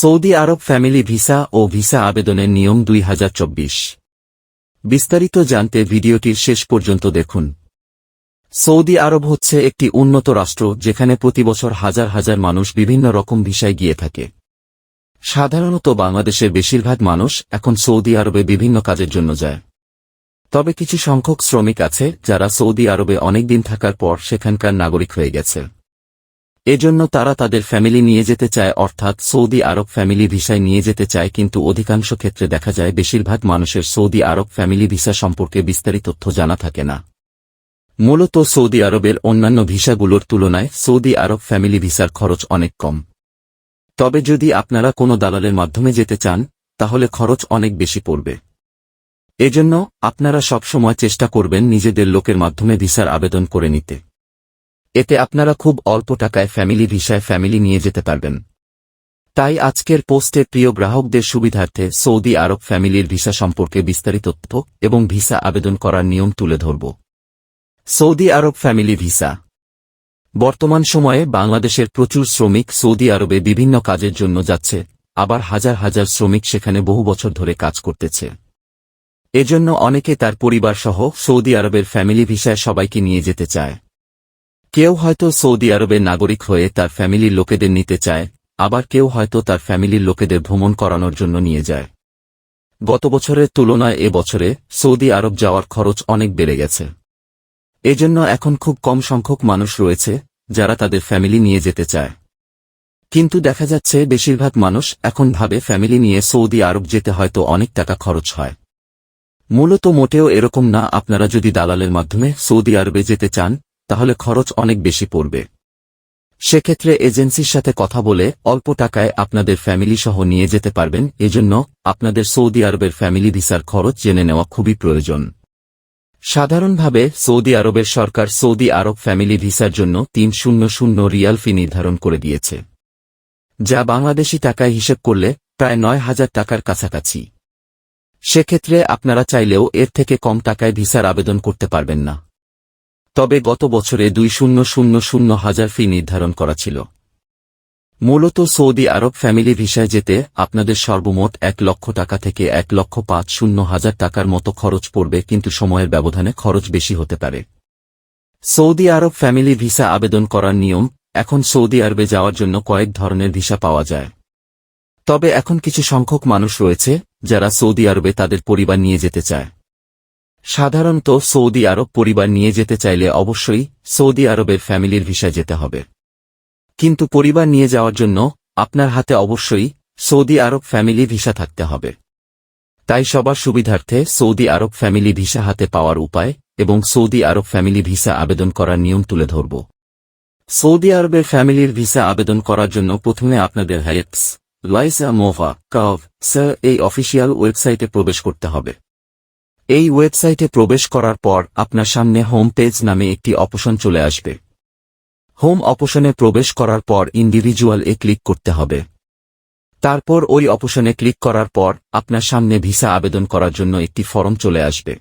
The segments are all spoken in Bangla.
সৌদি আরব ফ্যামিলি ভিসা ও ভিসা আবেদনের নিয়ম 2024। বিস্তারিত জানতে ভিডিওটির শেষ পর্যন্ত দেখুন। সৌদি আরব হচ্ছে একটি উন্নত রাষ্ট্র যেখানে প্রতিবছর হাজার হাজার মানুষ বিভিন্ন রকম ভিসায় গিয়ে থাকে। সাধারণত বাংলাদেশের বেশিরভাগ মানুষ এখন সৌদি আরবে বিভিন্ন কাজের জন্য যায়। তবে কিছু সংখ্যক শ্রমিক আছে যারা সৌদি আরবে অনেকদিন থাকার পর সেখানকার নাগরিক হয়ে গেছে। এজন্য তারা তাদের ফ্যামিলি নিয়ে যেতে চায়, অর্থাৎ সৌদি আরব ফ্যামিলি ভিসায় নিয়ে যেতে চায়, কিন্তু অধিকাংশ ক্ষেত্রে দেখা যায় বেশিরভাগ মানুষের সৌদি আরব ফ্যামিলি ভিসা সম্পর্কে বিস্তারিত তথ্য জানা থাকে না। মূলত সৌদি আরবের অন্যান্য ভিসাগুলোর তুলনায় সৌদি আরব ফ্যামিলি ভিসার খরচ অনেক কম। তবে যদি আপনারা কোনো দালালের মাধ্যমে যেতে চান তাহলে খরচ অনেক বেশি পড়বে। এজন্য আপনারা সবসময় চেষ্টা করবেন নিজেদের লোকের মাধ্যমে ভিসার আবেদন করে নিতে। এতে আপনারা খুব অল্প টাকায় ফ্যামিলি ভিসায় ফ্যামিলি নিয়ে যেতে পারবেন। তাই আজকের পোস্টে প্রিয় গ্রাহকদের সুবিধার্থে সৌদি আরব ফ্যামিলির ভিসা সম্পর্কে বিস্তারিত তথ্য এবং ভিসা আবেদন করার নিয়ম তুলে ধরব। সৌদি আরব ফ্যামিলি ভিসা। বর্তমান সময়ে বাংলাদেশের প্রচুর শ্রমিক সৌদি আরবে বিভিন্ন কাজের জন্য যাচ্ছে, আবার হাজার হাজার শ্রমিক সেখানে বহু বছর ধরে কাজ করতেছে। এজন্য অনেকে তার পরিবারসহ সৌদি আরবের ফ্যামিলি ভিসায় সবাইকে নিয়ে যেতে চায়। কেউ হয়তো সৌদি আরবের নাগরিক হয়ে তার ফ্যামিলির লোকেদের নিতে চায়, আবার কেউ হয়তো তার ফ্যামিলির লোকেদের ভ্রমণ করানোর জন্য নিয়ে যায়। গত বছরের তুলনায় এ বছরে সৌদি আরব যাওয়ার খরচ অনেক বেড়ে গেছে। এজন্য এখন খুব কম সংখ্যক মানুষ রয়েছে যারা তাদের ফ্যামিলি নিয়ে যেতে চায়। কিন্তু দেখা যাচ্ছে বেশিরভাগ মানুষ এখন ভাবে ফ্যামিলি নিয়ে সৌদি আরব যেতে হয়তো অনেক টাকা খরচ হয়। মূলত মোটেও এরকম না। আপনারা যদি দালালের মাধ্যমে সৌদি আরবে যেতে চান তাহলে খরচ অনেক বেশি পড়বে। সেক্ষেত্রে এজেন্সির সাথে কথা বলে অল্প টাকায় আপনাদের ফ্যামিলি সহ নিয়ে যেতে পারবেন। এজন্য আপনাদের সৌদি আরবের ফ্যামিলি ভিসার খরচ জেনে নেওয়া খুবই প্রয়োজন। সাধারণভাবে সৌদি আরবের সরকার সৌদি আরব ফ্যামিলি ভিসার জন্য 300 রিয়াল ফি নির্ধারণ করে দিয়েছে, যা বাংলাদেশি টাকায় হিসেব করলে প্রায় 9,000 টাকার কাছাকাছি। সেক্ষেত্রে আপনারা চাইলেও এর থেকে কম টাকায় ভিসার আবেদন করতে পারবেন না। তবে গত বছরে 2,000 ফি নির্ধারণ করা ছিল। মূলত সৌদি আরব ফ্যামিলি ভিসায় যেতে আপনাদের সর্বমোট 1 লক্ষ টাকা থেকে 1,50,000 টাকার মতো খরচ পড়বে, কিন্তু সময়ের ব্যবধানে খরচ বেশি হতে পারে। সৌদি আরব ফ্যামিলি ভিসা আবেদন করার নিয়ম। এখন সৌদি আরবে যাওয়ার জন্য কয়েক ধরনের ভিসা পাওয়া যায়। তবে এখন কিছু সংখ্যক মানুষ রয়েছে যারা সৌদি আরবে তাদের পরিবার নিয়ে যেতে চায়। সাধারণত সৌদি আরব পরিবার নিয়ে যেতে চাইলে অবশ্যই সৌদি আরবের ফ্যামিলির ভিসায় যেতে হবে। কিন্তু পরিবার নিয়ে যাওয়ার জন্য আপনার হাতে অবশ্যই সৌদি আরব ফ্যামিলি ভিসা থাকতে হবে। তাই সবার সুবিধার্থে সৌদি আরব ফ্যামিলি ভিসা হাতে পাওয়ার উপায় এবং সৌদি আরব ফ্যামিলি ভিসা আবেদন করার নিয়ম তুলে ধরব। সৌদি আরবের ফ্যামিলির ভিসা আবেদন করার জন্য প্রথমে আপনাদের হাইপস লাইসা মোভা কাভ স্যার এই অফিসিয়াল ওয়েবসাইটে প্রবেশ করতে হবে। এই ওয়েবসাইটে প্রবেশ করার পর আপনার সামনে হোম পেজ নামে একটি অপশন চলে আসবে। হোম অপশনে প্রবেশ করার পর ইন্ডিভিজুয়াল এ ক্লিক করতে হবে। তারপর ওই অপশনে ক্লিক করার পর আপনার সামনে ভিসা আবেদন করার জন্য একটি ফর্ম চলে আসবে।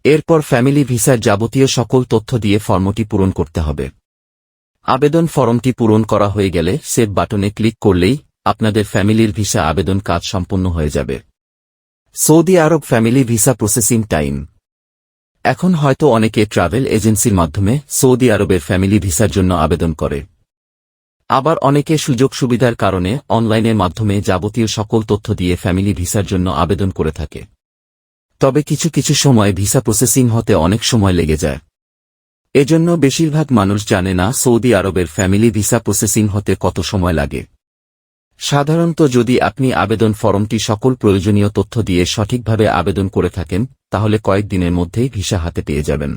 এরপর ফ্যামিলি ভিসার যাবতীয় সকল তথ্য দিয়ে ফর্মটি পূরণ করতে হবে। আবেদন ফর্মটি পূরণ করা হয়ে গেলে সেভ বাটনে ক্লিক করলেই আপনাদের ফ্যামিলির ভিসা আবেদন কাজ সম্পন্ন হয়ে যাবে। সৌদি আরব ফ্যামিলি ভিসা প্রসেসিং টাইম। এখন হয়তো অনেকে ট্রাভেল এজেন্সির মাধ্যমে সৌদি আরবের ফ্যামিলি ভিসার জন্য আবেদন করে, আবার অনেকে সুযোগ সুবিধার কারণে অনলাইনের মাধ্যমে যাবতীয় সকল তথ্য দিয়ে ফ্যামিলি ভিসার জন্য আবেদন করে থাকে। তবে কিছু কিছু সময় ভিসা প্রসেসিং হতে অনেক সময় লেগে যায়। এজন্য বেশিরভাগ মানুষ জানে না সৌদি আরবের ফ্যামিলি ভিসা প্রসেসিং হতে কত সময় লাগে। সাধারণত যদি আপনি আবেদন ফর্মটি সকল প্রয়োজনীয় তথ্য দিয়ে সঠিকভাবে আবেদন করে থাকেন তাহলে কয়েকদিনের মধ্যেই ভিসা হাতে পেয়ে যাবেন।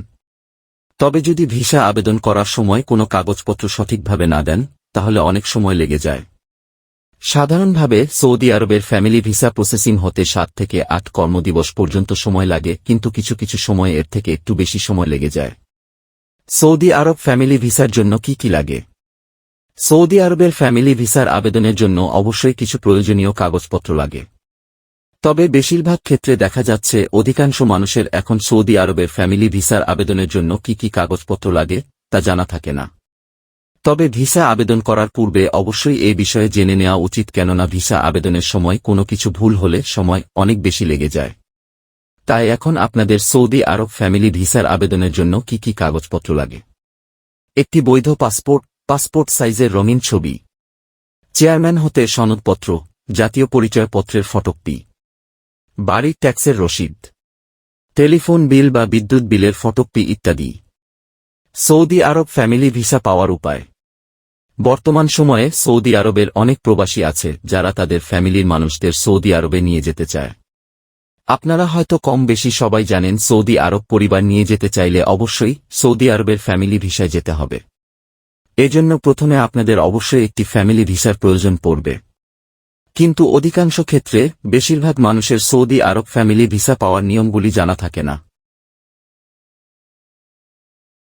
তবে যদি ভিসা আবেদন করার সময় কোনো কাগজপত্র সঠিকভাবে না দেন তাহলে অনেক সময় লেগে যায়। সাধারণভাবে সৌদি আরবের ফ্যামিলি ভিসা প্রসেসিং হতে 7 থেকে 8 কর্মদিবস পর্যন্ত সময় লাগে, কিন্তু কিছু কিছু সময় এর থেকে একটু বেশি সময় লেগে যায়। সৌদি আরব ফ্যামিলি ভিসার জন্য কি লাগে? সৌদি আরবের ফ্যামিলি ভিসার আবেদনের জন্য অবশ্যই কিছু প্রয়োজনীয় কাগজপত্র লাগে। তবে বেশিরভাগ ক্ষেত্রে দেখা যাচ্ছে অধিকাংশ মানুষের এখন সৌদি আরবের ফ্যামিলি ভিসার আবেদনের জন্য কি কাগজপত্র লাগে তা জানা থাকে না। তবে ভিসা আবেদন করার পূর্বে অবশ্যই এ বিষয়ে জেনে নেওয়া উচিত, কেননা ভিসা আবেদনের সময় কোনো কিছু ভুল হলে সময় অনেক বেশি লেগে যায়। তাই এখন আপনাদের সৌদি আরব ফ্যামিলি ভিসার আবেদনের জন্য কি কি কাগজপত্র লাগে? একটি বৈধ পাসপোর্ট সাইজের রঙিন ছবি, চেয়ারম্যান হতে সনদপত্র, জাতীয় পরিচয়পত্রের ফটোকপি, বাড়ির ট্যাক্সের রসিদ, টেলিফোন বিল বা বিদ্যুৎ বিলের ফটোকপি ইত্যাদি। সৌদি আরব ফ্যামিলি ভিসা পাওয়ার উপায়। বর্তমান সময়ে সৌদি আরবের অনেক প্রবাসী আছে যারা তাদের ফ্যামিলির মানুষদের সৌদি আরবে নিয়ে যেতে চায়। আপনারা হয়তো কম বেশি সবাই জানেন, সৌদি আরব পরিবার নিয়ে যেতে চাইলে অবশ্যই সৌদি আরবের ফ্যামিলি ভিসায় যেতে হবে। এজন্য প্রথমে আপনাদের অবশ্যই একটি ফ্যামিলি ভিসার প্রয়োজন পড়বে। কিন্তু অধিকাংশ ক্ষেত্রে বেশিরভাগ মানুষের সৌদি আরব ফ্যামিলি ভিসা পাওয়ার নিয়মগুলি জানা থাকে না।